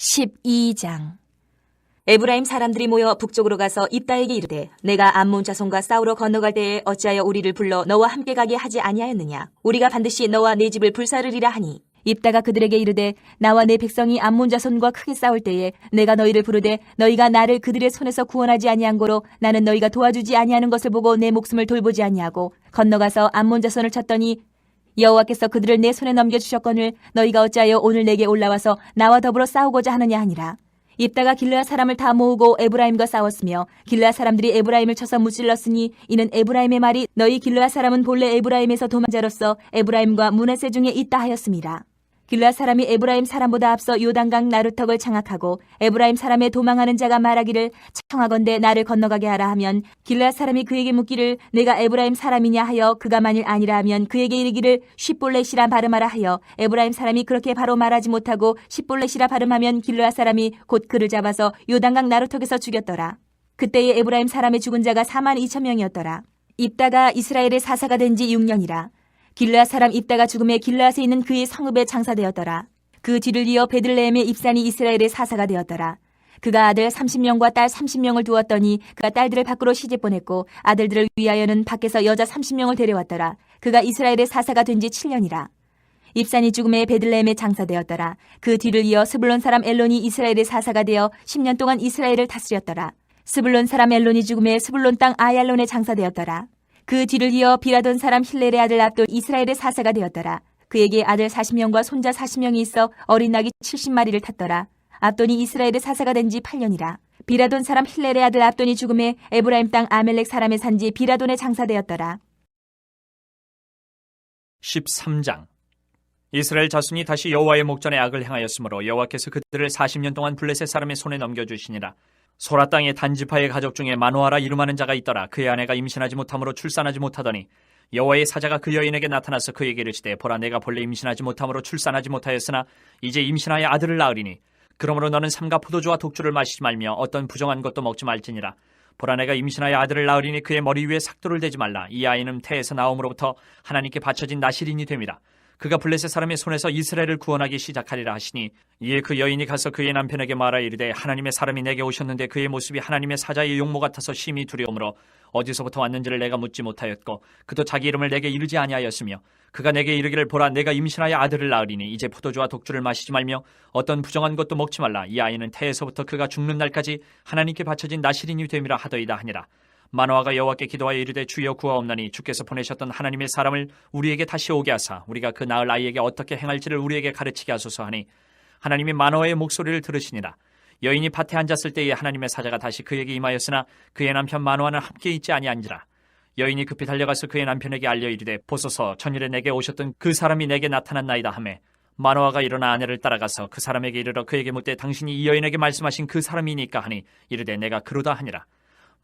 12장. 에브라임 사람들이 모여 북쪽으로 가서 입다에게 이르되, 내가 암몬 자손과 싸우러 건너갈 때에 어찌하여 우리를 불러 너와 함께 가게 하지 아니하였느냐? 우리가 반드시 너와 네 집을 불사르리라 하니, 입다가 그들에게 이르되, 나와 내 백성이 암몬 자손과 크게 싸울 때에 내가 너희를 부르되 너희가 나를 그들의 손에서 구원하지 아니한 고로 나는 너희가 도와주지 아니하는 것을 보고 내 목숨을 돌보지 아니하고 건너가서 암몬 자손을 쳤더니 여호와께서 그들을 내 손에 넘겨주셨거늘 너희가 어찌하여 오늘 내게 올라와서 나와 더불어 싸우고자 하느냐 하니라. 입다가 길르앗 사람을 다 모으고 에브라임과 싸웠으며 길르앗 사람들이 에브라임을 쳐서 무찔렀으니 이는 에브라임의 말이 너희 길르앗 사람은 본래 에브라임에서 도망자로서 에브라임과 므낫세 중에 있다 하였습니다. 길르앗 사람이 에브라임 사람보다 앞서 요단강 나루턱을 장악하고 에브라임 사람의 도망하는 자가 말하기를 청하건대 나를 건너가게 하라 하면 길르앗 사람이 그에게 묻기를 내가 에브라임 사람이냐 하여 그가 만일 아니라 하면 그에게 이르기를 쉿볼렛이라 발음하라 하여 에브라임 사람이 그렇게 바로 말하지 못하고 쉿볼렛이라 발음하면 길르앗 사람이 곧 그를 잡아서 요단강 나루턱에서 죽였더라. 그때에 에브라임 사람의 죽은 자가 42,000명이었더라. 입다가 이스라엘의 사사가 된 지 6년이라. 길르앗 사람 입다가 죽음에 길르앗에 있는 그의 성읍에 장사되었더라. 그 뒤를 이어 베들레헴의 입산이 이스라엘의 사사가 되었더라. 그가 아들 30명과 딸 30명을 두었더니 그가 딸들을 밖으로 시집 보냈고 아들들을 위하여는 밖에서 여자 30명을 데려왔더라. 그가 이스라엘의 사사가 된 지 7년이라. 입산이 죽음에 베들레헴에 장사되었더라. 그 뒤를 이어 스불론 사람 엘론이 이스라엘의 사사가 되어 10년 동안 이스라엘을 다스렸더라. 스불론 사람 엘론이 죽음에 스불론 땅 아얄론에 장사되었더라. 그 뒤를 이어 비라돈 사람 힐렐의 아들 압돈 이스라엘의 사사가 되었더라. 그에게 아들 40명과 손자 40명이 있어 어린 낙이 70마리를 탔더라. 압돈이 이스라엘의 사사가 된 지 8년이라. 비라돈 사람 힐렐의 아들 압돈이 죽음에 에브라임 땅 아멜렉 사람의 산지 비라돈에 장사되었더라. 13장. 이스라엘 자손이 다시 여호와의 목전에 악을 행하였으므로 여호와께서 그들을 40년 동안 블레셋 사람의 손에 넘겨주시니라. 소라 땅의 단지파의 가족 중에 마노아라 이름하는 자가 있더라. 그의 아내가 임신하지 못함으로 출산하지 못하더니 여호와의 사자가 그 여인에게 나타나서 그에게 이르시되, 보라, 내가 본래 임신하지 못함으로 출산하지 못하였으나 이제 임신하여 아들을 낳으리니 그러므로 너는 삼가 포도주와 독주를 마시지 말며 어떤 부정한 것도 먹지 말지니라. 보라, 내가 임신하여 아들을 낳으리니 그의 머리 위에 삭도를 대지 말라. 이 아이는 태에서 나옴으로부터 하나님께 바쳐진 나실인이 됨이라. 그가 블레셋 사람의 손에서 이스라엘을 구원하기 시작하리라 하시니, 이에 그 여인이 가서 그의 남편에게 말하 이르되, 하나님의 사람이 내게 오셨는데 그의 모습이 하나님의 사자의 용모 같아서 심히 두려우므로 어디서부터 왔는지를 내가 묻지 못하였고 그도 자기 이름을 내게 이르지 아니하였으며, 그가 내게 이르기를, 보라, 내가 임신하여 아들을 낳으리니 이제 포도주와 독주를 마시지 말며 어떤 부정한 것도 먹지 말라. 이 아이는 태에서부터 그가 죽는 날까지 하나님께 바쳐진 나실인이 됨이라 하더이다 하니라. 마노아가 여호와께 기도하여 이르되, 주여 구하옵나니 주께서 보내셨던 하나님의 사람을 우리에게 다시 오게 하사 우리가 그 낳을 아이에게 어떻게 행할지를 우리에게 가르치게 하소서 하니, 하나님이 마노아의 목소리를 들으시니라. 여인이 밭에 앉았을 때에 하나님의 사자가 다시 그에게 임하였으나 그의 남편 마노아는 함께 있지 아니한지라. 여인이 급히 달려가서 그의 남편에게 알려 이르되, 보소서, 전일에 내게 오셨던 그 사람이 내게 나타났나이다 하매, 마노아가 일어나 아내를 따라가서 그 사람에게 이르러 그에게 묻되, 당신이 이 여인에게 말씀하신 그 사람이니까 하니, 이르되, 내가 그러다 하니라.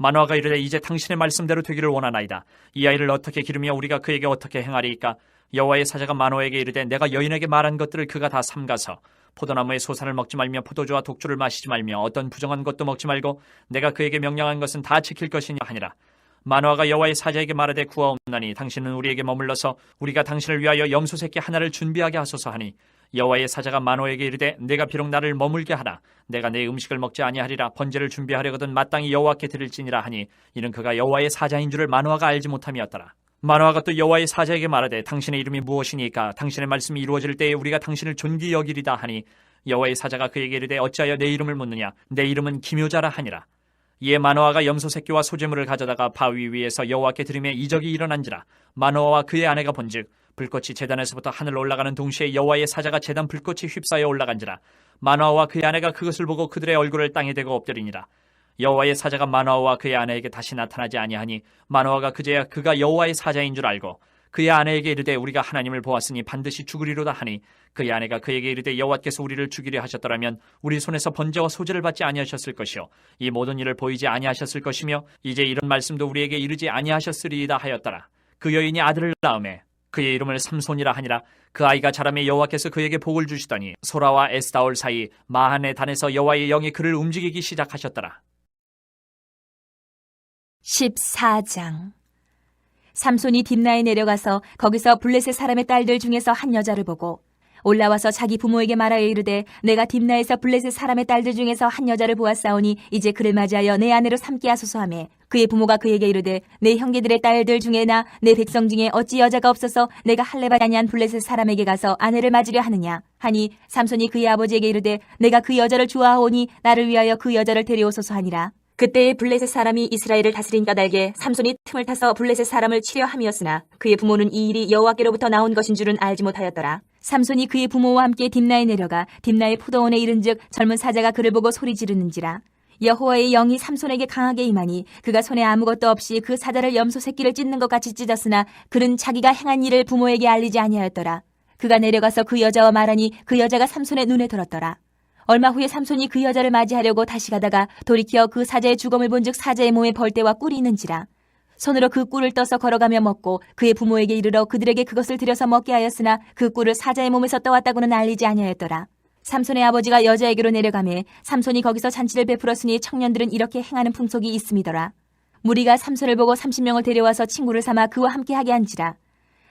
마노아가 이르되, 이제 당신의 말씀대로 되기를 원하나이다. 이 아이를 어떻게 기르며 우리가 그에게 어떻게 행하리이까? 여호와의 사자가 마노아에게 이르되, 내가 여인에게 말한 것들을 그가 다 삼가서 포도나무의 소산을 먹지 말며 포도주와 독주를 마시지 말며 어떤 부정한 것도 먹지 말고 내가 그에게 명령한 것은 다 지킬 것이냐 하니라. 마노아가 여호와의 사자에게 말하되, 구하옵나니 당신은 우리에게 머물러서 우리가 당신을 위하여 염소 새끼 하나를 준비하게 하소서 하니, 여호와의 사자가 마노아에게 이르되, 내가 비록 나를 머물게 하라. 내가 내 음식을 먹지 아니하리라. 번제를 준비하려거든 마땅히 여호와께 드릴지니라 하니, 이는 그가 여호와의 사자인 줄을 마노아가 알지 못함이었더라. 마노아가 또 여호와의 사자에게 말하되, 당신의 이름이 무엇이니까? 당신의 말씀이 이루어질 때에 우리가 당신을 존귀 여기리다 하니, 여호와의 사자가 그에게 이르되, 어찌하여 내 이름을 묻느냐? 내 이름은 기묘자라 하니라. 이에 마노아가 염소 새끼와 소재물을 가져다가 바위 위에서 여호와께 드리매 이적이 일어난지라. 마노아와 그의 아내가 본즉 불꽃이 제단에서부터 하늘로 올라가는 동시에 여호와의 사자가 제단 불꽃이 휩싸여 올라간지라. 마노아와 그의 아내가 그것을 보고 그들의 얼굴을 땅에 대고 엎드리니라. 여호와의 사자가 마노아와 그의 아내에게 다시 나타나지 아니하니, 마노아가 그제야 그가 여호와의 사자인 줄 알고 그의 아내에게 이르되, 우리가 하나님을 보았으니 반드시 죽으리로다 하니, 그의 아내가 그에게 이르되, 여호와께서 우리를 죽이려 하셨더라면 우리 손에서 번제와 소제를 받지 아니하셨을 것이요 이 모든 일을 보이지 아니하셨을 것이며 이제 이런 말씀도 우리에게 이르지 아니하셨으리이다 하였더라. 그 여인이 아들을 낳음에 그의 이름을 삼손이라 하니라. 그 아이가 자라매 여호와께서 그에게 복을 주시더니 소라와 에스다올 사이 마한의 단에서 여호와의 영이 그를 움직이기 시작하셨더라. 14장. 삼손이 딥나에 내려가서 거기서 블레셋 사람의 딸들 중에서 한 여자를 보고 올라와서 자기 부모에게 말하여 이르되 내가 딥나에서 블레셋 사람의 딸들 중에서 한 여자를 보았사오니 이제 그를 맞이하여 내 아내로 삼게 하소서 하매 그의 부모가 그에게 이르되 내 형제들의 딸들 중에나 내 백성 중에 어찌 여자가 없어서 내가 할례받지 아니한 블레셋 사람에게 가서 아내를 맞으려 하느냐 하니 삼손이 그의 아버지에게 이르되 내가 그 여자를 좋아하오니 나를 위하여 그 여자를 데려오소서 하니라. 그때에 블레셋 사람이 이스라엘을 다스린 까닭에 삼손이 틈을 타서 블레셋 사람을 치려 함이었으나 그의 부모는 이 일이 여호와께로부터 나온 것인 줄은 알지 못하였더라. 삼손이 그의 부모와 함께 딥나에 내려가 딥나의 포도원에 이른즉 젊은 사자가 그를 보고 소리 지르는지라. 여호와의 영이 삼손에게 강하게 임하니 그가 손에 아무것도 없이 그 사자를 염소 새끼를 찢는 것 같이 찢었으나 그는 자기가 행한 일을 부모에게 알리지 아니하였더라. 그가 내려가서 그 여자와 말하니 그 여자가 삼손의 눈에 들었더라. 얼마 후에 삼손이 그 여자를 맞이하려고 다시 가다가 돌이켜 그 사자의 죽음을 본즉 사자의 몸에 벌떼와 꿀이 있는지라. 손으로 그 꿀을 떠서 걸어가며 먹고 그의 부모에게 이르러 그들에게 그것을 들여서 먹게 하였으나 그 꿀을 사자의 몸에서 떠왔다고는 알리지 아니하였더라. 삼손의 아버지가 여자에게로 내려가매 삼손이 거기서 잔치를 베풀었으니 청년들은 이렇게 행하는 풍속이 있음이더라. 무리가 삼손을 보고 30명을 데려와서 친구를 삼아 그와 함께 하게 한지라.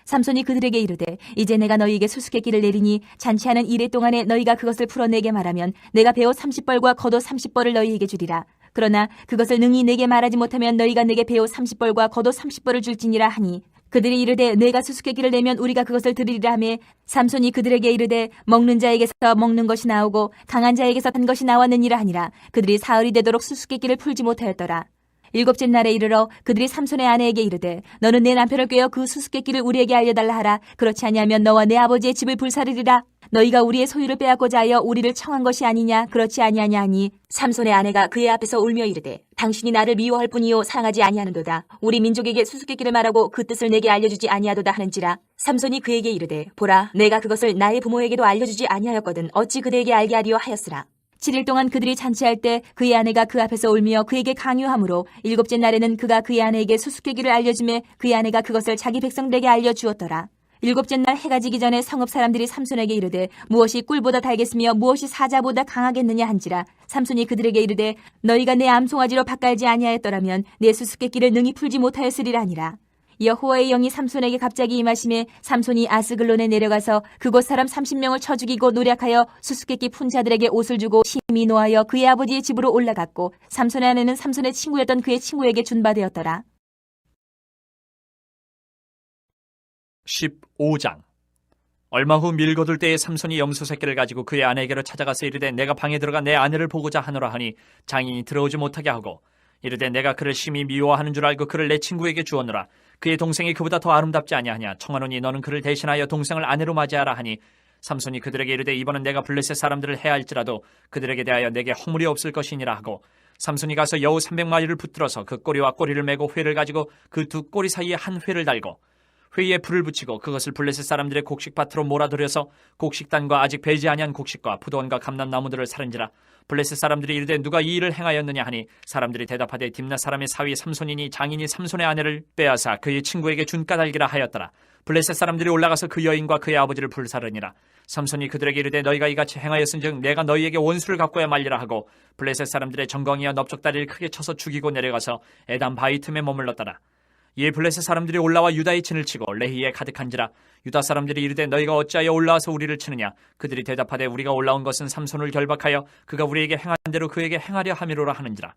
삼손이 그들에게 이르되 이제 내가 너희에게 수수께끼를 내리니 잔치하는 이래 동안에 너희가 그것을 풀어내게 말하면 내가 배옷 30벌과 겉옷 30벌을 너희에게 주리라. 그러나 그것을 능히 내게 말하지 못하면 너희가 내게 배옷 30벌과 겉옷 30벌을 줄지니라 하니 그들이 이르되 내가 수수께끼를 내면 우리가 그것을 드리리라 하며 삼손이 그들에게 이르되 먹는 자에게서 먹는 것이 나오고 강한 자에게서 단 것이 나왔느니라 하니라. 그들이 사흘이 되도록 수수께끼를 풀지 못하였더라. 일곱째 날에 이르러 그들이 삼손의 아내에게 이르되 너는 내 남편을 꾀어 그 수수께끼를 우리에게 알려달라 하라. 그렇지 아니하면 너와 내 아버지의 집을 불사르리라. 너희가 우리의 소유를 빼앗고자 하여 우리를 청한 것이 아니냐 그렇지 아니하냐 하니 삼손의 아내가 그의 앞에서 울며 이르되 당신이 나를 미워할 뿐이요 사랑하지 아니하는도다. 우리 민족에게 수수께끼를 말하고 그 뜻을 내게 알려주지 아니하도다 하는지라. 삼손이 그에게 이르되 보라 내가 그것을 나의 부모에게도 알려주지 아니하였거든 어찌 그들에게 알게 하리요 하였으라. 7일 동안 그들이 잔치할 때 그의 아내가 그 앞에서 울며 그에게 강요하므로 일곱째 날에는 그가 그의 아내에게 수수께끼를 알려주매 그의 아내가 그것을 자기 백성들에게 알려주었더라. 일곱째 날 해가 지기 전에 성읍 사람들이 삼손에게 이르되 무엇이 꿀보다 달겠으며 무엇이 사자보다 강하겠느냐 한지라. 삼손이 그들에게 이르되 너희가 내 암송아지로 밭갈지 아니하였더라면 내 수수께끼를 능히 풀지 못하였으리라 하니라. 여호와의 영이 삼손에게 갑자기 임하심에 삼손이 아스글론에 내려가서 그곳 사람 30명을 쳐 죽이고 노략하여 수수께끼 푼 자들에게 옷을 주고 심히 노하여 그의 아버지의 집으로 올라갔고 삼손의 아내는 삼손의 친구였던 그의 친구에게 준바되었더라. 15장. 얼마 후 밀 거둘 때에 삼손이 염소 새끼를 가지고 그의 아내에게로 찾아가서 이르되 내가 방에 들어가 내 아내를 보고자 하노라 하니 장인이 들어오지 못하게 하고 이르되 내가 그를 심히 미워하는 줄 알고 그를 내 친구에게 주었노라. 그의 동생이 그보다 더 아름답지 아니하냐. 청하노니 너는 그를 대신하여 동생을 아내로 맞이하라 하니 삼손이 그들에게 이르되 이번은 내가 블레셋 사람들을 해할지라도 그들에게 대하여 내게 허물이 없을 것이니라 하고 삼손이 가서 여우 300마리를 붙들어서 그 꼬리와 꼬리를 메고 회를 가지고 그 두 꼬리 사이에 한 회를 달고 회에 불을 붙이고 그것을 블레셋 사람들의 곡식밭으로 몰아들여서 곡식단과 아직 배지 아니한 곡식과 포도원과 감람나무들을 사른지라. 블레셋 사람들이 이르되 누가 이 일을 행하였느냐 하니 사람들이 대답하되 딥나 사람의 사위 삼손이니 장인이 삼손의 아내를 빼앗아 그의 친구에게 준 까닭이라 하였더라. 블레셋 사람들이 올라가서 그 여인과 그의 아버지를 불사르니라. 삼손이 그들에게 이르되 너희가 이같이 행하였은즉 내가 너희에게 원수를 갚고야 말리라 하고 블레셋 사람들의 정광이와 넓적다리를 크게 쳐서 죽이고 내려가서 에담 바위 틈에 머물렀더라. 이에 블레셋 사람들이 올라와 유다의 진을 치고 레히에 가득한지라. 유다 사람들이 이르되 너희가 어찌하여 올라와서 우리를 치느냐. 그들이 대답하되 우리가 올라온 것은 삼손을 결박하여 그가 우리에게 행한 대로 그에게 행하려 함이로라 하는지라.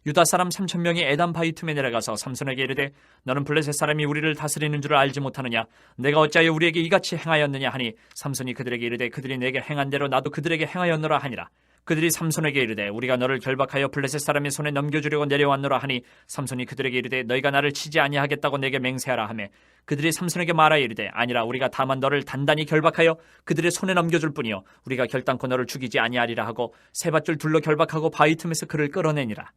유다 사람 3,000명이 에담 바위 틈에 내려가서 삼손에게 이르되 너는 블레셋 사람이 우리를 다스리는 줄을 알지 못하느냐. 내가 어찌하여 우리에게 이같이 행하였느냐 하니 삼손이 그들에게 이르되 그들이 내게 행한 대로 나도 그들에게 행하였노라 하니라. 그들이 삼손에게 이르되 우리가 너를 결박하여 블레셋 사람의 손에 넘겨주려고 내려왔노라 하니 삼손이 그들에게 이르되 너희가 나를 치지 아니하겠다고 내게 맹세하라 하며 그들이 삼손에게 말하여 이르되 아니라 우리가 다만 너를 단단히 결박하여 그들의 손에 넘겨줄 뿐이요 우리가 결단코 너를 죽이지 아니하리라 하고 세 밧줄 둘러 결박하고 바위 틈에서 그를 끌어내니라.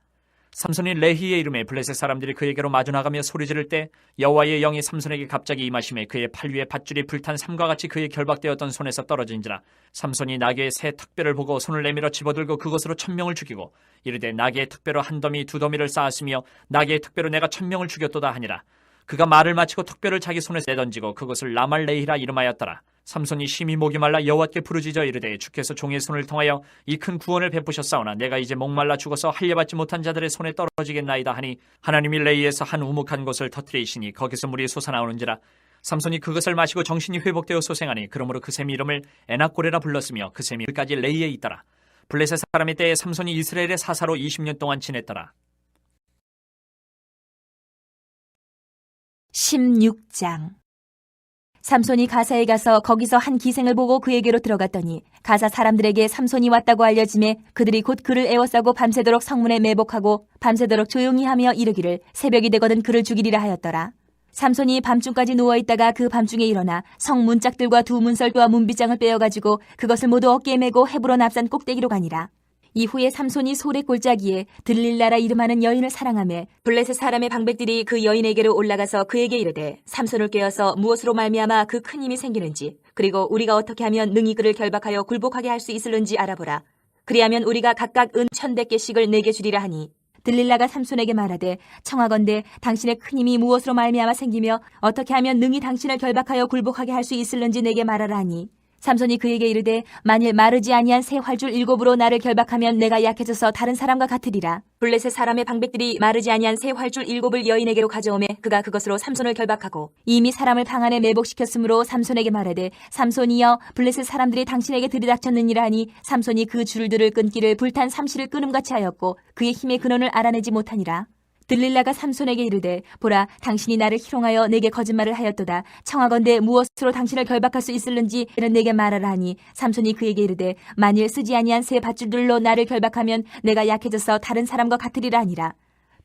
삼손이 레히의 이름에 블레셋 사람들이 그에게로 마주 나가며 소리 지를 때 여호와의 영이 삼손에게 갑자기 임하심에 그의 팔 위에 밧줄이 불탄 삼과 같이 그의 결박되었던 손에서 떨어진지라. 삼손이 나귀의 새 턱뼈를 보고 손을 내밀어 집어들고 그것으로 1,000명을 죽이고 이르되 나귀의 턱뼈로 한 더미 두 더미를 쌓았으며 나귀의 턱뼈로 내가 1,000명을 죽였도다 하니라. 그가 말을 마치고 턱뼈를 자기 손에서 내던지고 그것을 라말레히라 이름하였더라. 삼손이 심히 목이 말라 여호와께 부르짖어 이르되 주께서 종의 손을 통하여 이 큰 구원을 베푸셨사오나 내가 이제 목말라 죽어서 할례받지 못한 자들의 손에 떨어지겠나이다 하니 하나님이 레이에서 한 우묵한 곳을 터뜨리시니 거기서 물이 솟아나오는지라. 삼손이 그것을 마시고 정신이 회복되어 소생하니 그러므로 그 샘 이름을 에낙고레라 불렀으며 그 샘이 끝까지 레이에 있더라. 블레셋 사람의 때에 삼손이 이스라엘의 사사로 20년 동안 지냈더라. 16장. 삼손이 가사에 가서 거기서 한 기생을 보고 그에게로 들어갔더니 가사 사람들에게 삼손이 왔다고 알려지매 그들이 곧 그를 애워싸고 밤새도록 성문에 매복하고 밤새도록 조용히 하며 이르기를 새벽이 되거든 그를 죽이리라 하였더라. 삼손이 밤중까지 누워있다가 그 밤중에 일어나 성 문짝들과 두 문설과 문빗장을 빼어가지고 그것을 모두 어깨에 메고 헤브론 앞산 꼭대기로 가니라. 이후에 삼손이 소래 골짜기에 들릴라라 이름하는 여인을 사랑하며 블레셋 사람의 방백들이 그 여인에게로 올라가서 그에게 이르되 삼손을 꿰어서 무엇으로 말미암아 그 큰 힘이 생기는지 그리고 우리가 어떻게 하면 능히 그를 결박하여 굴복하게 할 수 있을는지 알아보라. 그리하면 우리가 각각 은 1,100개씩을 내게 주리라 하니 들릴라가 삼손에게 말하되 청하건대 당신의 큰 힘이 무엇으로 말미암아 생기며 어떻게 하면 능히 당신을 결박하여 굴복하게 할 수 있을는지 내게 말하라 하니 삼손이 그에게 이르되 만일 마르지 아니한 새 활줄 7으로 나를 결박하면 내가 약해져서 다른 사람과 같으리라. 블레셋 사람의 방백들이 마르지 아니한 새 활줄 7을 여인에게로 가져오매 그가 그것으로 삼손을 결박하고 이미 사람을 방 안에 매복시켰으므로 삼손에게 말하되 삼손이여 블레셋 사람들이 당신에게 들이닥쳤느니라 하니 삼손이 그 줄들을 끊기를 불탄 삼시를 끊음같이 하였고 그의 힘의 근원을 알아내지 못하니라. 들릴라가 삼손에게 이르되 보라 당신이 나를 희롱하여 내게 거짓말을 하였도다. 청하건대 무엇으로 당신을 결박할 수 있을는지 내게 말하라 하니 삼손이 그에게 이르되 만일 쓰지 아니한 새 밧줄들로 나를 결박하면 내가 약해져서 다른 사람과 같으리라 하니라.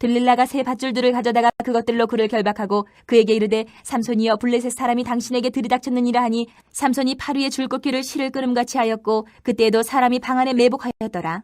들릴라가 새 밧줄들을 가져다가 그것들로 그를 결박하고 그에게 이르되 삼손이여 블레셋 사람이 당신에게 들이닥쳤느니라 하니 삼손이 팔 위에 줄꺾기를 실을 끊음같이 하였고 그때에도 사람이 방 안에 매복하였더라.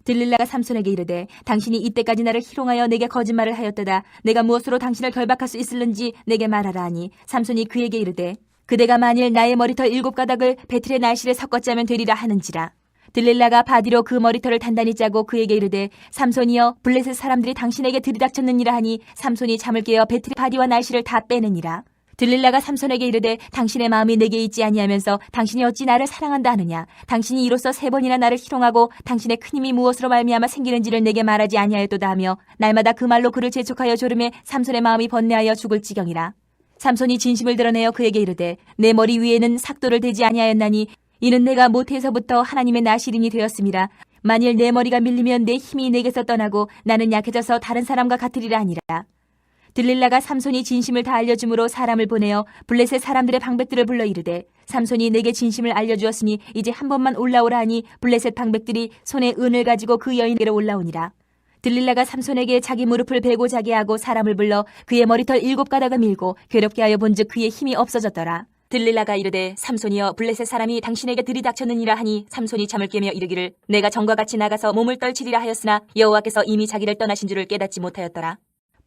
들릴라가 삼손에게 이르되 당신이 이때까지 나를 희롱하여 내게 거짓말을 하였도다. 내가 무엇으로 당신을 결박할 수 있을는지 내게 말하라 하니 삼손이 그에게 이르되 그대가 만일 나의 머리털 7가닥을 배틀의 날실에 섞어 짜면 되리라 하는지라. 들릴라가 바디로 그 머리털을 단단히 짜고 그에게 이르되 삼손이여 블레셋 사람들이 당신에게 들이닥쳤느니라 하니 삼손이 잠을 깨어 배틀의 바디와 날실을 다 빼느니라. 들릴라가 삼손에게 이르되 당신의 마음이 내게 있지 아니하면서 당신이 어찌 나를 사랑한다 하느냐. 당신이 이로써 3번이나 나를 희롱하고 당신의 큰 힘이 무엇으로 말미암아 생기는지를 내게 말하지 아니하였도다 하며 날마다 그 말로 그를 재촉하여 조르매 삼손의 마음이 번뇌하여 죽을 지경이라. 삼손이 진심을 드러내어 그에게 이르되 내 머리 위에는 삭도를 대지 아니하였나니 이는 내가 모태에서부터 하나님의 나시린이 되었음이라. 만일 내 머리가 밀리면 내 힘이 내게서 떠나고 나는 약해져서 다른 사람과 같으리라 하니라. 들릴라가 삼손이 진심을 다 알려줌으로 사람을 보내어 블레셋 사람들의 방백들을 불러 이르되 삼손이 내게 진심을 알려주었으니 이제 한 번만 올라오라 하니 블레셋 방백들이 손에 은을 가지고 그 여인에게로 올라오니라. 들릴라가 삼손에게 자기 무릎을 베고 자게 하고 사람을 불러 그의 머리털 7가닥을 밀고 괴롭게 하여 본즉 그의 힘이 없어졌더라. 들릴라가 이르되 삼손이여 블레셋 사람이 당신에게 들이닥쳤느니라 하니 삼손이 잠을 깨며 이르기를 내가 전과 같이 나가서 몸을 떨치리라 하였으나 여호와께서 이미 자기를 떠나신 줄을 깨닫지 못하였더라.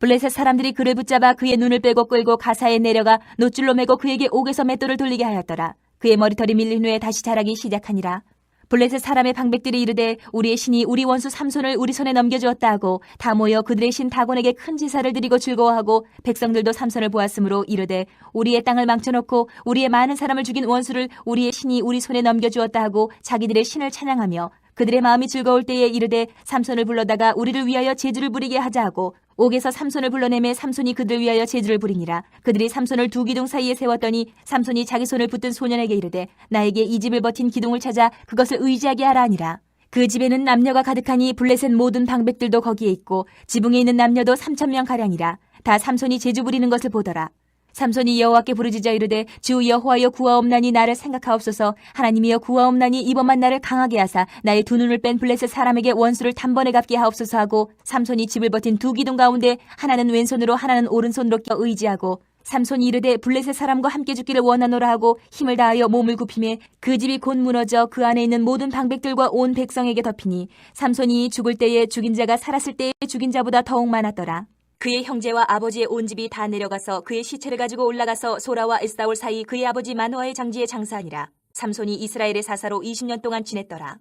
블레셋 사람들이 그를 붙잡아 그의 눈을 빼고 끌고 가사에 내려가 노줄로 매고 그에게 옥에서 맷돌을 돌리게 하였더라. 그의 머리털이 밀린 후에 다시 자라기 시작하니라. 블레셋 사람의 방백들이 이르되 우리의 신이 우리 원수 삼손을 우리 손에 넘겨주었다 하고 다 모여 그들의 신 다곤에게 큰 제사를 드리고 즐거워하고 백성들도 삼손을 보았으므로 이르되 우리의 땅을 망쳐놓고 우리의 많은 사람을 죽인 원수를 우리의 신이 우리 손에 넘겨주었다 하고 자기들의 신을 찬양하며 그들의 마음이 즐거울 때에 이르되 삼손을 불러다가 우리를 위하여 제주를 부리게 하자 하고 옥에서 삼손을 불러내매 삼손이 그들을 위하여 제주를 부리니라. 그들이 삼손을 두 기둥 사이에 세웠더니 삼손이 자기 손을 붙든 소년에게 이르되 나에게 이 집을 버틴 기둥을 찾아 그것을 의지하게 하라 하니라. 그 집에는 남녀가 가득하니 블레셋 모든 방백들도 거기에 있고 지붕에 있는 남녀도 3,000명가량이라. 다 삼손이 제주 부리는 것을 보더라. 삼손이 여호와께 부르짖어 이르되 주 여호와여 구하옵나니 나를 생각하옵소서. 하나님이여 구하옵나니 이번만 나를 강하게 하사 나의 두 눈을 뺀 블레셋 사람에게 원수를 단번에 갚게 하옵소서 하고 삼손이 집을 버틴 두 기둥 가운데 하나는 왼손으로 하나는 오른손으로 껴 의지하고 삼손이 이르되 블레셋 사람과 함께 죽기를 원하노라 하고 힘을 다하여 몸을 굽히매 그 집이 곧 무너져 그 안에 있는 모든 방백들과 온 백성에게 덮이니 삼손이 죽을 때에 죽인 자가 살았을 때에 죽인 자보다 더욱 많았더라. 그의 형제와 아버지의 온 집이 다 내려가서 그의 시체를 가지고 올라가서 소라와 에스다올 사이 그의 아버지 마노아의 장지에 장사하니라. 삼손이 이스라엘의 사사로 20년 동안 지냈더라.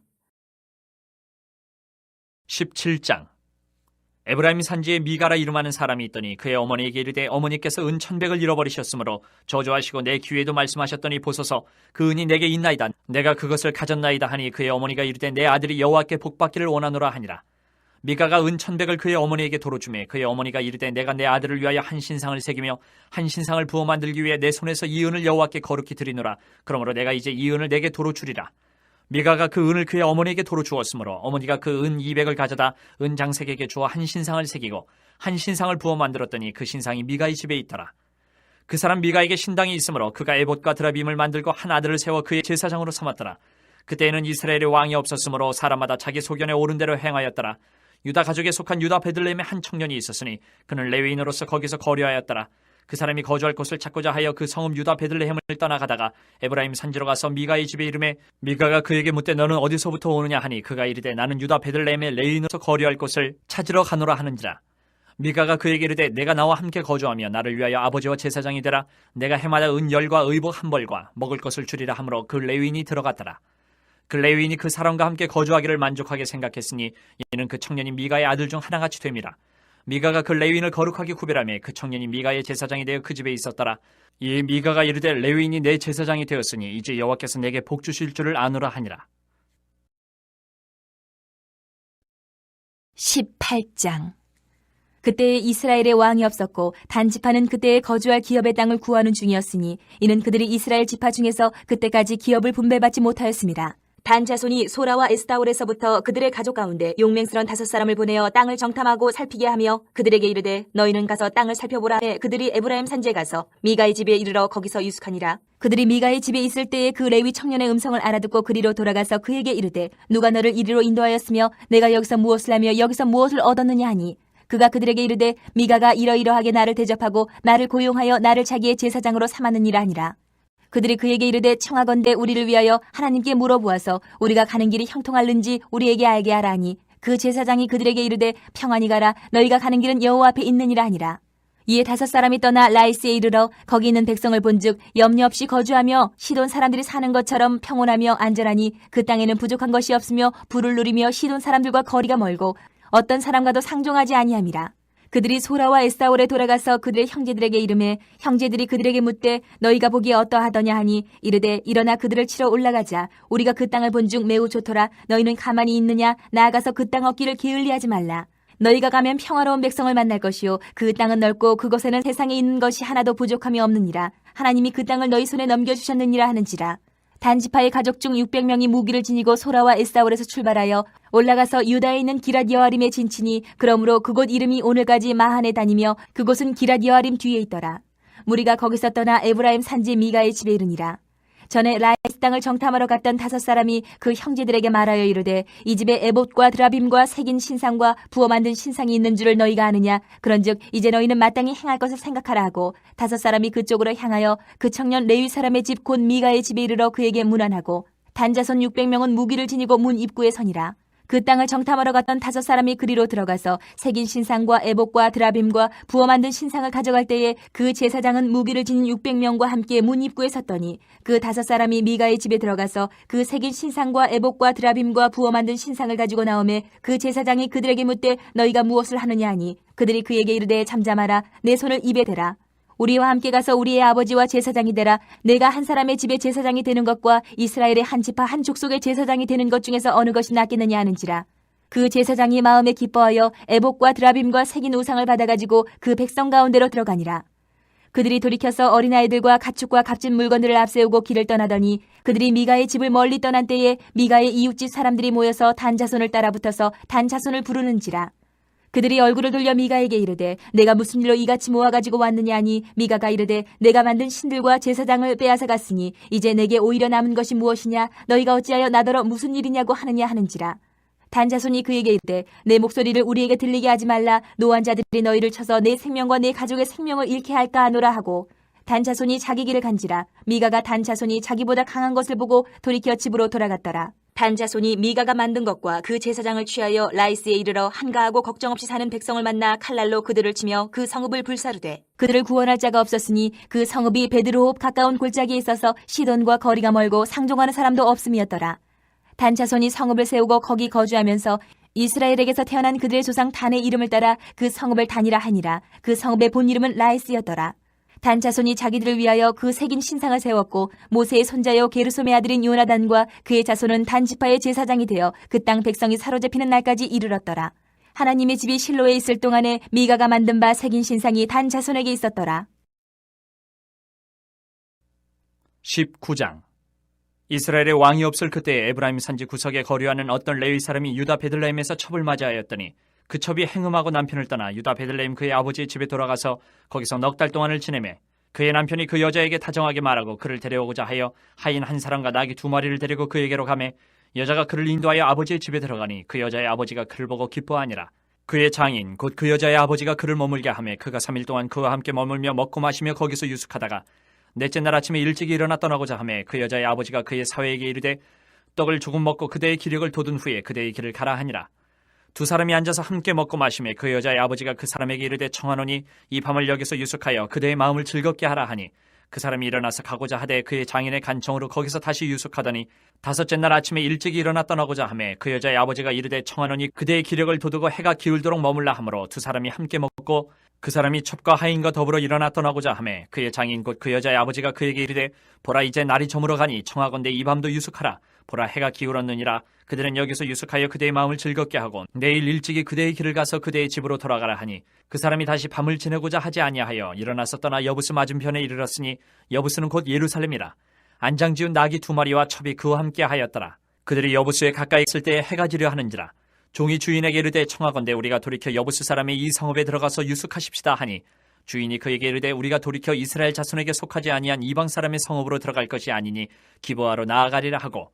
17장. 에브라임 산지에 미가라 이름하는 사람이 있더니 그의 어머니에게 이르되 어머니께서 은 1,100을 잃어버리셨으므로 저주하시고 내 귀에도 말씀하셨더니 보소서 그 은이 내게 있나이다. 내가 그것을 가졌나이다 하니 그의 어머니가 이르되 내 아들이 여호와께 복받기를 원하노라 하니라. 미가가 은 1,100을 그의 어머니에게 도로 주매 그의 어머니가 이르되 내가 내 아들을 위하여 한 신상을 새기며 한 신상을 부어 만들기 위해 내 손에서 이 은을 여호와께 거룩히 드리노라. 그러므로 내가 이제 이 은을 내게 도로 주리라. 미가가 그 은을 그의 어머니에게 도로 주었으므로 어머니가 그 은 200을 가져다 은 장색에게 주어 한 신상을 새기고 한 신상을 부어 만들었더니 그 신상이 미가의 집에 있더라. 그 사람 미가에게 신당이 있으므로 그가 에봇과 드라빔을 만들고 한 아들을 세워 그의 제사장으로 삼았더라. 그때에는 이스라엘의 왕이 없었으므로 사람마다 자기 소견에 옳은 대로 행하였더라. 유다 가족에 속한 유다 베들레헴에 한 청년이 있었으니 그는 레위인으로서 거기서 거류하였더라. 그 사람이 거주할 곳을 찾고자 하여 그 성읍 유다 베들레헴을 떠나가다가 에브라임 산지로 가서 미가의 집에 이르매 미가가 그에게 묻되 너는 어디서부터 오느냐 하니 그가 이르되 나는 유다 베들레헴에 레위인으로서 거류할 곳을 찾으러 가노라 하는지라. 미가가 그에게 이르되 내가 나와 함께 거주하며 나를 위하여 아버지와 제사장이 되라. 내가 해마다 은 10과 의복 1벌과 먹을 것을 주리라 하므로 그 레위인이 들어갔더라. 그 레위인이 그 사람과 함께 거주하기를 만족하게 생각했으니 이는 그 청년이 미가의 아들 중 하나같이 됨이라. 미가가 그 레위인을 거룩하게 구별하며 그 청년이 미가의 제사장이 되어 그 집에 있었더라. 이 미가가 이르되 레위인이 내 제사장이 되었으니 이제 여호와께서 내게 복 주실 줄을 아노라 하니라. 18장. 그때에 이스라엘의 왕이 없었고 단 지파는 그때에 거주할 기업의 땅을 구하는 중이었으니 이는 그들이 이스라엘 지파 중에서 그때까지 기업을 분배받지 못하였습니다. 단 자손이 소라와 에스타올에서부터 그들의 가족 가운데 용맹스런 5사람을 보내어 땅을 정탐하고 살피게 하며 그들에게 이르되 너희는 가서 땅을 살펴보라 해 그들이 에브라임 산지에 가서 미가의 집에 이르러 거기서 유숙하니라. 그들이 미가의 집에 있을 때에 그 레위 청년의 음성을 알아듣고 그리로 돌아가서 그에게 이르되 누가 너를 이리로 인도하였으며 내가 여기서 무엇을 하며 여기서 무엇을 얻었느냐 하니 그가 그들에게 이르되 미가가 이러이러하게 나를 대접하고 나를 고용하여 나를 자기의 제사장으로 삼았느니라 하니라. 그들이 그에게 이르되 청하건대 우리를 위하여 하나님께 물어보아서 우리가 가는 길이 형통할는지 우리에게 알게 하라 하니 그 제사장이 그들에게 이르되 평안히 가라 너희가 가는 길은 여호와 앞에 있느니라 하니라. 이에 5사람이 떠나 라이스에 이르러 거기 있는 백성을 본즉 염려 없이 거주하며 시돈 사람들이 사는 것처럼 평온하며 안전하니 그 땅에는 부족한 것이 없으며 부를 누리며 시돈 사람들과 거리가 멀고 어떤 사람과도 상종하지 아니함이라. 그들이 소라와 에스타올에 돌아가서 그들의 형제들에게 이르매 형제들이 그들에게 묻되 너희가 보기에 어떠하더냐 하니 이르되 일어나 그들을 치러 올라가자. 우리가 그 땅을 본즉 매우 좋더라. 너희는 가만히 있느냐? 나아가서 그 땅 얻기를 게을리하지 말라. 너희가 가면 평화로운 백성을 만날 것이요 그 땅은 넓고 그곳에는 세상에 있는 것이 하나도 부족함이 없느니라. 하나님이 그 땅을 너희 손에 넘겨주셨느니라 하는지라. 단지파의 가족 중 600명이 무기를 지니고 소라와 에스타올에서 출발하여 올라가서 유다에 있는 기랏 여아림에 진치니 그러므로 그곳 이름이 오늘까지 마한에 다니며 그곳은 기랏 여아림 뒤에 있더라. 무리가 거기서 떠나 에브라임 산지 미가의 집에 이르니라. 전에 라이스 땅을 정탐하러 갔던 5사람이 그 형제들에게 말하여 이르되 이 집에 에봇과 드라빔과 새긴 신상과 부어 만든 신상이 있는 줄을 너희가 아느냐. 그런즉 이제 너희는 마땅히 행할 것을 생각하라 하고 5사람이 그쪽으로 향하여 그 청년 레위 사람의 집 곧 미가의 집에 이르러 그에게 문안하고 단자손 600명은 무기를 지니고 문 입구에 서니라. 그 땅을 정탐하러 갔던 5사람이 그리로 들어가서 새긴 신상과 에봇과 드라빔과 부어 만든 신상을 가져갈 때에 그 제사장은 무기를 지닌 600명과 함께 문 입구에 섰더니 그 5사람이 미가의 집에 들어가서 그 새긴 신상과 에봇과 드라빔과 부어 만든 신상을 가지고 나오매 그 제사장이 그들에게 묻되 너희가 무엇을 하느냐 하니 그들이 그에게 이르되 잠잠하라. 내 손을 입에 대라. 우리와 함께 가서 우리의 아버지와 제사장이 되라. 내가 한 사람의 집에 제사장이 되는 것과 이스라엘의 한 지파 한 족속의 제사장이 되는 것 중에서 어느 것이 낫겠느냐 하는지라. 그 제사장이 마음에 기뻐하여 에봇과 드라빔과 새긴 우상을 받아가지고 그 백성 가운데로 들어가니라. 그들이 돌이켜서 어린아이들과 가축과 값진 물건들을 앞세우고 길을 떠나더니 그들이 미가의 집을 멀리 떠난 때에 미가의 이웃집 사람들이 모여서 단 자손을 따라붙어서 단 자손을 부르는지라. 그들이 얼굴을 돌려 미가에게 이르되 내가 무슨 일로 이같이 모아가지고 왔느냐 하니 미가가 이르되 내가 만든 신들과 제사장을 빼앗아 갔으니 이제 내게 오히려 남은 것이 무엇이냐. 너희가 어찌하여 나더러 무슨 일이냐고 하느냐 하는지라. 단자손이 그에게 이르되 내 목소리를 우리에게 들리게 하지 말라. 노한 자들이 너희를 쳐서 내 생명과 내 가족의 생명을 잃게 할까 하노라 하고 단자손이 자기 길을 간지라. 미가가 단자손이 자기보다 강한 것을 보고 돌이켜 집으로 돌아갔더라. 단자손이 미가가 만든 것과 그 제사장을 취하여 라이스에 이르러 한가하고 걱정 없이 사는 백성을 만나 칼날로 그들을 치며 그 성읍을 불사르되 그들을 구원할 자가 없었으니 그 성읍이 베드로홉 가까운 골짜기에 있어서 시돈과 거리가 멀고 상종하는 사람도 없음이었더라. 단자손이 성읍을 세우고 거기 거주하면서 이스라엘에게서 태어난 그들의 조상 단의 이름을 따라 그 성읍을 단이라 하니라. 그 성읍의 본 이름은 라이스였더라. 단자손이 자기들을 위하여 그 새긴 신상을 세웠고 모세의 손자요 게르솜의 아들인 요나단과 그의 자손은 단지파의 제사장이 되어 그 땅 백성이 사로잡히는 날까지 이르렀더라. 하나님의 집이 실로에 있을 동안에 미가가 만든 바 새긴 신상이 단 자손에게 있었더라. 19장. 이스라엘의 왕이 없을 그때에 에브라임 산지 구석에 거류하는 어떤 레위 사람이 유다 베들레헴에서 첩을 맞이하였더니 그 첩이 행음하고 남편을 떠나 유다 베들레헴 그의 아버지의 집에 돌아가서 거기서 넉 달 동안을 지내매 그의 남편이 그 여자에게 다정하게 말하고 그를 데려오고자 하여 하인 한 사람과 나귀 2마리를 데리고 그에게로 가매 여자가 그를 인도하여 아버지의 집에 들어가니 그 여자의 아버지가 그를 보고 기뻐하니라. 그의 장인 곧 그 여자의 아버지가 그를 머물게 하매 그가 3일 동안 그와 함께 머물며 먹고 마시며 거기서 유숙하다가 넷째 날 아침에 일찍 일어나 떠나고자 하매 그 여자의 아버지가 그의 사회에게 이르되 떡을 조금 먹고 그대의 기력을 돋은 후에 그대의 길을 가라 하니라. 두 사람이 앉아서 함께 먹고 마시매 그 여자의 아버지가 그 사람에게 이르되 청하노니 이 밤을 여기서 유숙하여 그대의 마음을 즐겁게 하라 하니 그 사람이 일어나서 가고자 하되 그의 장인의 간청으로 거기서 다시 유숙하더니 다섯째 날 아침에 일찍 일어나 떠나고자 하매 그 여자의 아버지가 이르되 청하노니 그대의 기력을 돋우고 해가 기울도록 머물라 하므로 두 사람이 함께 먹고 그 사람이 첩과 하인과 더불어 일어나 떠나고자 하매 그의 장인 곧 그 여자의 아버지가 그에게 이르되 보라 이제 날이 저물어 가니 청하건대 이 밤도 유숙하라. 보라 해가 기울었느니라. 그들은 여기서 유숙하여 그대의 마음을 즐겁게 하고 내일 일찍이 그대의 길을 가서 그대의 집으로 돌아가라 하니 그 사람이 다시 밤을 지내고자 하지 아니하여 일어나서 떠나 여부스 맞은편에 이르렀으니 여부스는 곧 예루살렘이라. 안장지운 나귀 2마리와 첩이 그와 함께 하였더라. 그들이 여부스에 가까이 있을 때에 해가 지려 하는지라. 종이 주인에게 이르되 청하건대 우리가 돌이켜 여부스 사람의 이 성읍에 들어가서 유숙하십시다 하니 주인이 그에게 이르되 우리가 돌이켜 이스라엘 자손에게 속하지 아니한 이방 사람의 성읍으로 들어갈 것이 아니니 기브아로 나아가리라 하고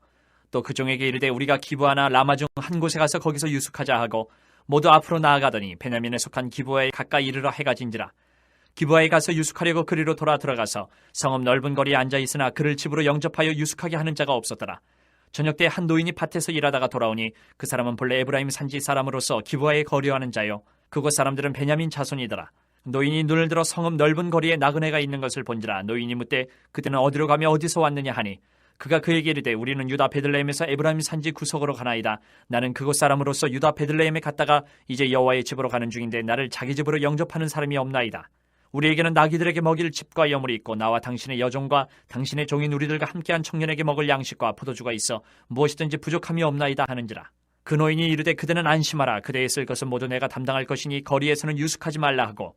또 그 종에게 이르되 우리가 기브아나 라마 중 한 곳에 가서 거기서 유숙하자 하고 모두 앞으로 나아가더니 베냐민에 속한 기브아에 가까이 이르러 해가 진지라. 기브아에 가서 유숙하려고 그리로 돌아 들어가서 성읍 넓은 거리에 앉아 있으나 그를 집으로 영접하여 유숙하게 하는 자가 없었더라. 저녁 때 한 노인이 밭에서 일하다가 돌아오니 그 사람은 본래 에브라임 산지 사람으로서 기브아에 거류하는 자요 그곳 사람들은 베냐민 자손이더라. 노인이 눈을 들어 성읍 넓은 거리에 나그네가 있는 것을 본지라. 노인이 묻되 그때는 어디로 가며 어디서 왔느냐 하니 그가 그에게 이르되 우리는 유다 베들레헴에서 에브라임 산지 구석으로 가나이다. 나는 그곳 사람으로서 유다 베들레헴에 갔다가 이제 여호와의 집으로 가는 중인데 나를 자기 집으로 영접하는 사람이 없나이다. 우리에게는 나귀들에게 먹일 집과 여물이 있고 나와 당신의 여종과 당신의 종인 우리들과 함께한 청년에게 먹을 양식과 포도주가 있어 무엇이든지 부족함이 없나이다 하는지라. 그 노인이 이르되 그대는 안심하라. 그대의 쓸 것은 모두 내가 담당할 것이니 거리에서는 유숙하지 말라 하고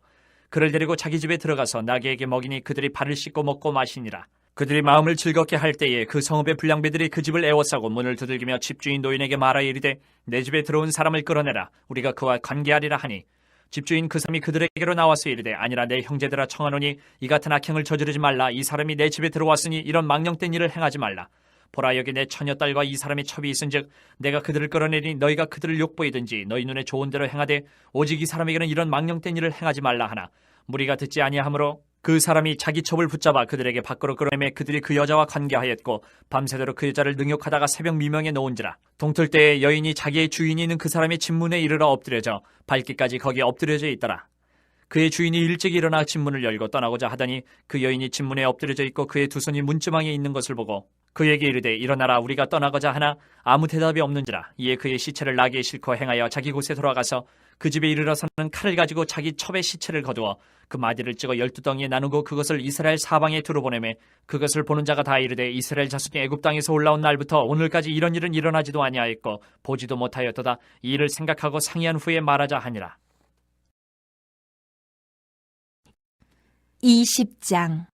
그를 데리고 자기 집에 들어가서 나귀에게 먹이니 그들이 발을 씻고 먹고 마시니라. 그들이 마음을 즐겁게 할 때에 그 성읍의 불량배들이 그 집을 에워싸고 문을 두들기며 집주인 노인에게 말하여 이르되 내 집에 들어온 사람을 끌어내라. 우리가 그와 관계하리라 하니 집주인 그 사람이 그들에게로 나와서 이르되 아니라 내 형제들아 청하노니 이 같은 악행을 저지르지 말라. 이 사람이 내 집에 들어왔으니 이런 망령된 일을 행하지 말라. 보라 여기 내 처녀딸과 이 사람의 첩이 있은즉 내가 그들을 끌어내니 너희가 그들을 욕보이든지 너희 눈에 좋은 대로 행하되 오직 이 사람에게는 이런 망령된 일을 행하지 말라 하나 무리가 듣지 아니하므로 그 사람이 자기 첩을 붙잡아 그들에게 밖으로 끌어내매 그들이 그 여자와 관계하였고 밤새도록 그 여자를 능욕하다가 새벽 미명에 놓은지라. 동틀 때에 여인이 자기의 주인이 있는 그 사람의 집문에 이르러 엎드려져 발길까지 거기에 엎드려져 있더라. 그의 주인이 일찍 일어나 집문을 열고 떠나고자 하더니 그 여인이 집문에 엎드려져 있고 그의 두 손이 문지방에 있는 것을 보고 그에게 이르되 일어나라 우리가 떠나고자 하나 아무 대답이 없는지라. 이에 그의 시체를 나귀에 싣고 행하여 자기 곳에 돌아가서 그 집에 이르러서는 칼을 가지고 자기 첩의 시체를 거두어 그 마디를 찍어 12덩이에 나누고 그것을 이스라엘 사방에 두루 보내매 그것을 보는 자가 다 이르되 이스라엘 자손이 애굽 땅에서 올라온 날부터 오늘까지 이런 일은 일어나지도 아니하였고 보지도 못하였도다. 이 일을 생각하고 상의한 후에 말하자 하니라. 20장.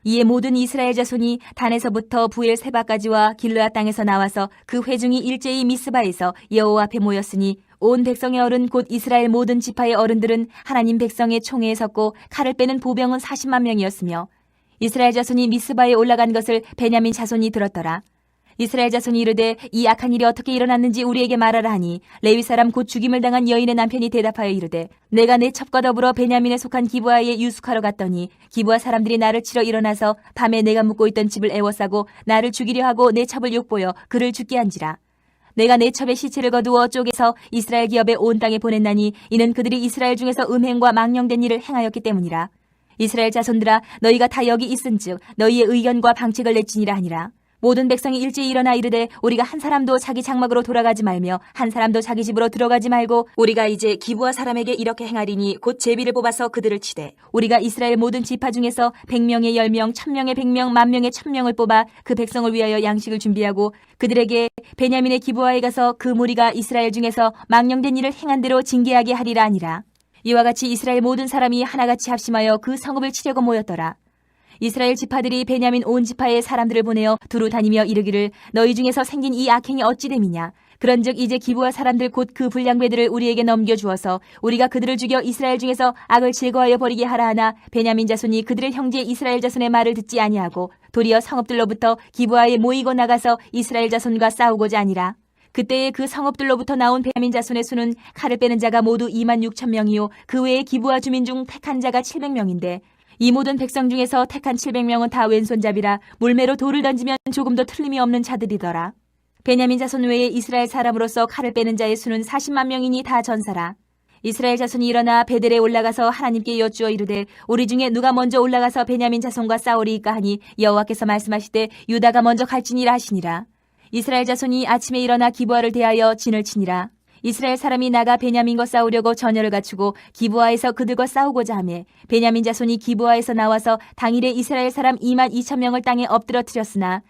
이에 모든 이스라엘 자손이 단에서부터 부엘 세바까지와 길르앗 땅에서 나와서 그 회중이 일제히 미스바에서 여호와 앞에 모였으니 온 백성의 어른 곧 이스라엘 모든 지파의 어른들은 하나님 백성의 총회에 섰고 칼을 빼는 보병은 40만 명이었으며 이스라엘 자손이 미스바에 올라간 것을 베냐민 자손이 들었더라. 이스라엘 자손이 이르되 이 악한 일이 어떻게 일어났는지 우리에게 말하라 하니 레위 사람 곧 죽임을 당한 여인의 남편이 대답하여 이르되 내가 내 첩과 더불어 베냐민에 속한 기브아에 유숙하러 갔더니 기브아 사람들이 나를 치러 일어나서 밤에 내가 묵고 있던 집을 에워싸고 나를 죽이려 하고 내 첩을 욕보여 그를 죽게 한지라. 내가 내 첩의 시체를 거두어 쪼개서 이스라엘 기업의 온 땅에 보냈나니 이는 그들이 이스라엘 중에서 음행과 망령된 일을 행하였기 때문이라. 이스라엘 자손들아 너희가 다 여기 있은즉 너희의 의견과 방책을 내지니라 하니라. 모든 백성이 일제히 일어나 이르되 우리가 한 사람도 자기 장막으로 돌아가지 말며 한 사람도 자기 집으로 들어가지 말고 우리가 이제 기브아 사람에게 이렇게 행하리니 곧 제비를 뽑아서 그들을 치되 우리가 이스라엘 모든 지파 중에서 100명의 10명, 1000명의 100명, 10,000명의 1000명을 뽑아 그 백성을 위하여 양식을 준비하고 그들에게 베냐민의 기브아에 가서 그 무리가 이스라엘 중에서 망령된 일을 행한 대로 징계하게 하리라 하니라. 이와 같이 이스라엘 모든 사람이 하나같이 합심하여 그 성읍을 치려고 모였더라. 이스라엘 지파들이 베냐민 온 지파의 사람들을 보내어 두루 다니며 이르기를 너희 중에서 생긴 이 악행이 어찌 됨이냐. 그런즉 이제 기브아 사람들 곧 그 불량배들을 우리에게 넘겨주어서 우리가 그들을 죽여 이스라엘 중에서 악을 제거하여 버리게 하라 하나 베냐민 자손이 그들의 형제 이스라엘 자손의 말을 듣지 아니하고 도리어 성읍들로부터 기브아에 모이고 나가서 이스라엘 자손과 싸우고자 하니라. 그때에 그 성읍들로부터 나온 베냐민 자손의 수는 칼을 빼는 자가 모두 26,000명이요 그 외에 기브아 주민 중 택한 자가 700명인데 이 모든 백성 중에서 택한 700명은 다 왼손잡이라 물매로 돌을 던지면 조금도 틀림이 없는 자들이더라. 베냐민 자손 외에 이스라엘 사람으로서 칼을 빼는 자의 수는 40만 명이니 다 전사라. 이스라엘 자손이 일어나 베델에 올라가서 하나님께 여쭈어 이르되 우리 중에 누가 먼저 올라가서 베냐민 자손과 싸우리이까 하니 여호와께서 말씀하시되 유다가 먼저 갈지니라 하시니라. 이스라엘 자손이 아침에 일어나 기브아를 대하여 진을 치니라. 이스라엘 사람이 나가 베냐민과 싸우려고 전열을 갖추고 기브아에서 그들과 싸우고자 하매 베냐민 자손이 기브아에서 나와서 당일에 이스라엘 사람 22,000명을 땅에 엎드러뜨렸으나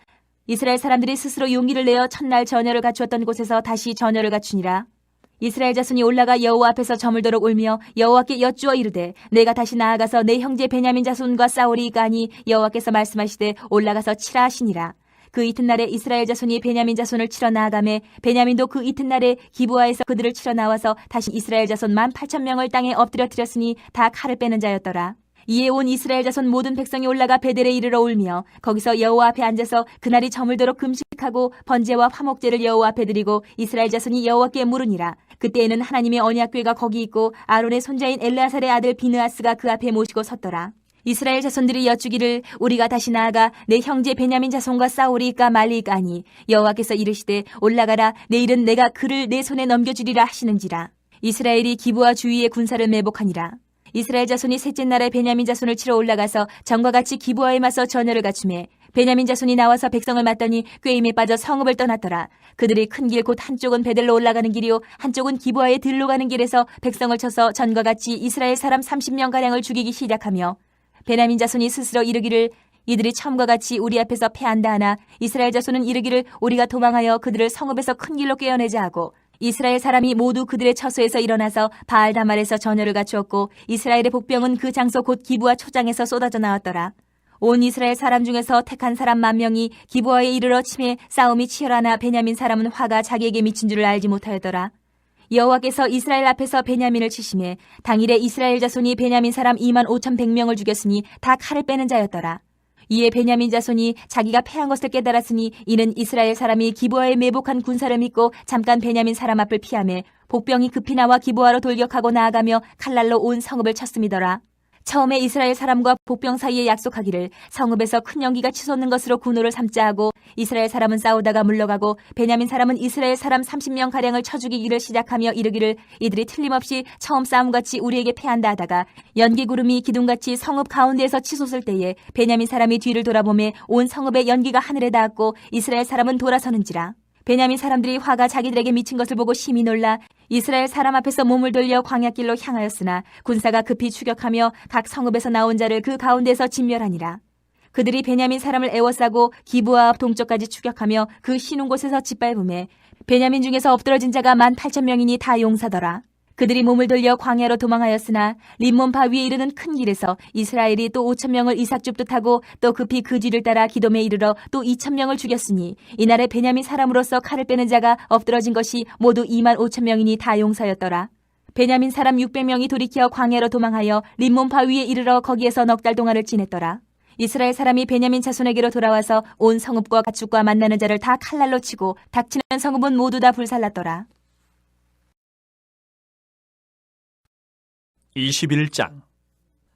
이스라엘 사람들이 스스로 용기를 내어 첫날 전열을 갖추었던 곳에서 다시 전열을 갖추니라. 이스라엘 자손이 올라가 여호와 앞에서 저물도록 울며 여호와께 여쭈어 이르되 내가 다시 나아가서 내 형제 베냐민 자손과 싸우리이까 하니 여호와께서 말씀하시되 올라가서 치라 하시니라. 그 이튿날에 이스라엘 자손이 베냐민 자손을 치러 나아가매 베냐민도 그 이튿날에 기브아에서 그들을 치러 나와서 다시 이스라엘 자손 18,000명을 땅에 엎드려뜨렸으니 다 칼을 빼는 자였더라. 이에 온 이스라엘 자손 모든 백성이 올라가 베델에 이르러 울며 거기서 여호와 앞에 앉아서 그날이 저물도록 금식하고 번제와 화목제를 여호와 앞에 드리고 이스라엘 자손이 여호와께 물으니라. 그때에는 하나님의 언약궤가 거기 있고 아론의 손자인 엘르아살의 아들 비느하스가 그 앞에 모시고 섰더라. 이스라엘 자손들이 여쭈기를 우리가 다시 나아가 내 형제 베냐민 자손과 싸우리이까 말리이까 하니 여호와께서 이르시되 올라가라 내일은 내가 그를 내 손에 넘겨주리라 하시는지라. 이스라엘이 기브아 주위에 군사를 매복하니라. 이스라엘 자손이 셋째 날에 베냐민 자손을 치러 올라가서 전과 같이 기브아에 맞서 전열을 갖추매 베냐민 자손이 나와서 백성을 맞더니 꾀임에 빠져 성읍을 떠났더라. 그들이 큰 길 곧 한쪽은 베델로 올라가는 길이요 한쪽은 기브아에 들로 가는 길에서 백성을 쳐서 전과 같이 이스라엘 사람 30명가량을 죽이기 시작하며 베냐민 자손이 스스로 이르기를 이들이 처음과 같이 우리 앞에서 패한다 하나 이스라엘 자손은 이르기를 우리가 도망하여 그들을 성읍에서 큰 길로 꿰어내자 하고 이스라엘 사람이 모두 그들의 처소에서 일어나서 바알다말에서 전열을 갖추었고 이스라엘의 복병은 그 장소 곧 기브아 초장에서 쏟아져 나왔더라. 온 이스라엘 사람 중에서 택한 사람 10,000명이 기브아에 이르러 침에 싸움이 치열하나 베냐민 사람은 화가 자기에게 미친 줄을 알지 못하였더라. 여호와께서 이스라엘 앞에서 베냐민을 치심에 당일에 이스라엘 자손이 베냐민 사람 25,100명을 죽였으니 다 칼을 빼는 자였더라. 이에 베냐민 자손이 자기가 패한 것을 깨달았으니 이는 이스라엘 사람이 기브아에 매복한 군사를 믿고 잠깐 베냐민 사람 앞을 피하며 복병이 급히 나와 기브아로 돌격하고 나아가며 칼날로 온 성읍을 쳤음이더라. 처음에 이스라엘 사람과 복병 사이에 약속하기를 성읍에서 큰 연기가 치솟는 것으로 군호를 삼자 하고 이스라엘 사람은 싸우다가 물러가고 베냐민 사람은 이스라엘 사람 30명가량을 쳐 죽이기를 시작하며 이르기를 이들이 틀림없이 처음 싸움같이 우리에게 패한다 하다가 연기 구름이 기둥같이 성읍 가운데에서 치솟을 때에 베냐민 사람이 뒤를 돌아보매 온 성읍의 연기가 하늘에 닿았고 이스라엘 사람은 돌아서는지라. 베냐민 사람들이 화가 자기들에게 미친 것을 보고 심히 놀라 이스라엘 사람 앞에서 몸을 돌려 광야길로 향하였으나 군사가 급히 추격하며 각 성읍에서 나온 자를 그 가운데서 진멸하니라. 그들이 베냐민 사람을 에워싸고 기브아 앞 동쪽까지 추격하며 그 쉬는 곳에서 짓밟음에 베냐민 중에서 엎드러진 자가 18,000명이니 다 용사더라. 그들이 몸을 돌려 광야로 도망하였으나 림몬 바위에 이르는 큰 길에서 이스라엘이 또 5,000명을 이삭 줍듯 하고 또 급히 그 뒤를 따라 기돔에 이르러 또 2,000명을 죽였으니 이날에 베냐민 사람으로서 칼을 빼는 자가 엎드러진 것이 모두 25,000명이니 다 용사였더라. 베냐민 사람 600명이 돌이켜 광야로 도망하여 림몬 바위에 이르러 거기에서 넉 달 동안을 지냈더라. 이스라엘 사람이 베냐민 자손에게로 돌아와서 온 성읍과 가축과 만나는 자를 다 칼날로 치고 닥치는 성읍은 모두 다 불살랐더라. 21장.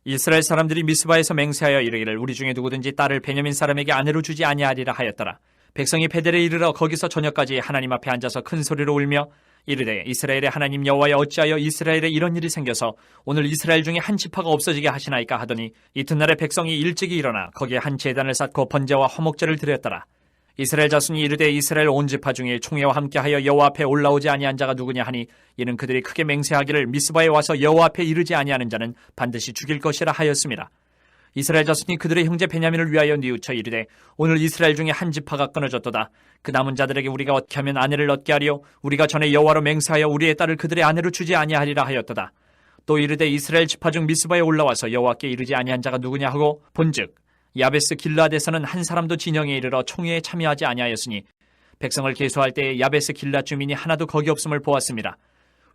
이스라엘 사람들이 미스바에서 맹세하여 이르기를 우리 중에 누구든지 딸을 베냐민 사람에게 아내로 주지 아니하리라 하였더라. 백성이 베델에 이르러 거기서 저녁까지 하나님 앞에 앉아서 큰 소리로 울며 이르되 이스라엘의 하나님 여호와여 어찌하여 이스라엘에 이런 일이 생겨서 오늘 이스라엘 중에 한 지파가 없어지게 하시나이까 하더니 이튿날에 백성이 일찍이 일어나 거기에 한 제단을 쌓고 번제와 화목제를 드렸더라. 이스라엘 자손이 이르되 이스라엘 온 지파 중에 총회와 함께하여 여호와 앞에 올라오지 아니한 자가 누구냐 하니 이는 그들이 크게 맹세하기를 미스바에 와서 여호와 앞에 이르지 아니하는 자는 반드시 죽일 것이라 하였습니다. 이스라엘 자손이 그들의 형제 베냐민을 위하여 뉘우쳐 이르되 오늘 이스라엘 중에 한 지파가 끊어졌도다. 그 남은 자들에게 우리가 어떻게 하면 아내를 얻게 하리요? 우리가 전에 여호와로 맹세하여 우리의 딸을 그들의 아내로 주지 아니하리라 하였도다. 또 이르되 이스라엘 지파 중 미스바에 올라와서 여호와께 이르지 아니한 자가 누구냐 하고 본즉 야베스 길라앗에서는 한 사람도 진영에 이르러 총회에 참여하지 아니하였으니 백성을 계수할 때에 야베스 길라앗 주민이 하나도 거기 없음을 보았습니다.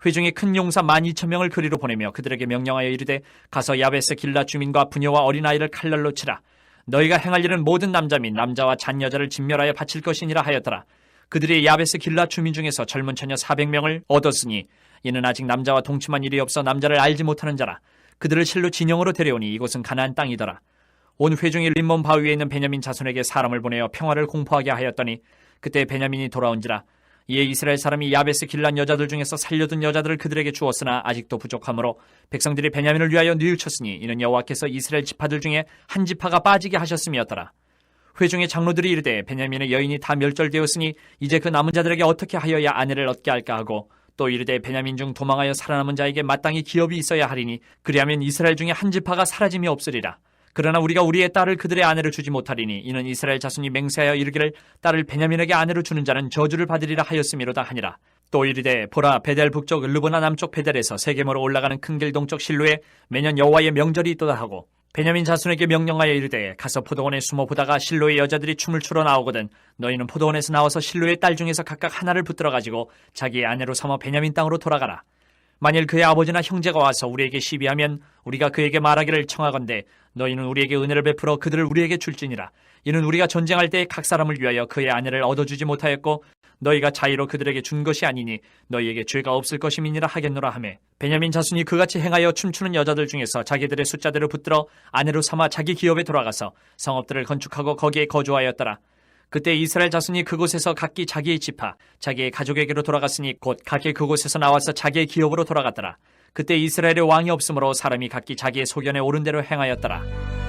회중이 큰 용사 12,000명을 그리로 보내며 그들에게 명령하여 이르되 가서 야베스 길라앗 주민과 부녀와 어린아이를 칼날로 치라. 너희가 행할 일은 모든 남자 및 남자와 잔 여자를 진멸하여 바칠 것이니라 하였더라. 그들이 야베스 길라앗 주민 중에서 젊은 처녀 400명을 얻었으니 이는 아직 남자와 동침한 일이 없어 남자를 알지 못하는 자라. 그들을 실로 진영으로 데려오니 이곳은 가나안 땅이더라. 온 회중이 림몬 바위에 있는 베냐민 자손에게 사람을 보내어 평화를 공포하게 하였더니 그때 베냐민이 돌아온지라. 이에 이스라엘 사람이 야베스 길란 여자들 중에서 살려둔 여자들을 그들에게 주었으나 아직도 부족하므로 백성들이 베냐민을 위하여 뉘우쳤으니 이는 여호와께서 이스라엘 지파들 중에 한 지파가 빠지게 하셨음이었더라. 회중의 장로들이 이르되 베냐민의 여인이 다 멸절되었으니 이제 그 남은 자들에게 어떻게 하여야 아내를 얻게 할까 하고 또 이르되 베냐민 중 도망하여 살아남은 자에게 마땅히 기업이 있어야 하리니 그리하면 이스라엘 중에 한 지파가 사라짐이 없으리라. 그러나 우리가 우리의 딸을 그들의 아내로 주지 못하리니 이는 이스라엘 자손이 맹세하여 이르기를 딸을 베냐민에게 아내로 주는 자는 저주를 받으리라 하였음이로다 하니라. 또 이르되 보라 베델 북쪽 르보나 남쪽 베델에서 세겜으로 올라가는 큰 길 동쪽 실로에 매년 여호와의 명절이 있도다 하고 베냐민 자손에게 명령하여 이르되 가서 포도원에 숨어 보다가 실로의 여자들이 춤을 추러 나오거든 너희는 포도원에서 나와서 실로의 딸 중에서 각각 하나를 붙들어 가지고 자기의 아내로 삼아 베냐민 땅으로 돌아가라. 만일 그의 아버지나 형제가 와서 우리에게 시비하면 우리가 그에게 말하기를 청하건대 너희는 우리에게 은혜를 베풀어 그들을 우리에게 줄지니라. 이는 우리가 전쟁할 때 각 사람을 위하여 그의 아내를 얻어주지 못하였고 너희가 자의로 그들에게 준 것이 아니니 너희에게 죄가 없을 것임이니라 하겠노라 하매 베냐민 자손이 그같이 행하여 춤추는 여자들 중에서 자기들의 숫자대로 붙들어 아내로 삼아 자기 기업에 돌아가서 성읍들을 건축하고 거기에 거주하였더라. 그때 이스라엘 자손이 그곳에서 각기 자기의 지파, 자기의 가족에게로 돌아갔으니 곧 각기 그곳에서 나와서 자기의 기업으로 돌아갔더라. 그때 이스라엘의 왕이 없으므로 사람이 각기 자기의 소견에 오른 대로 행하였더라.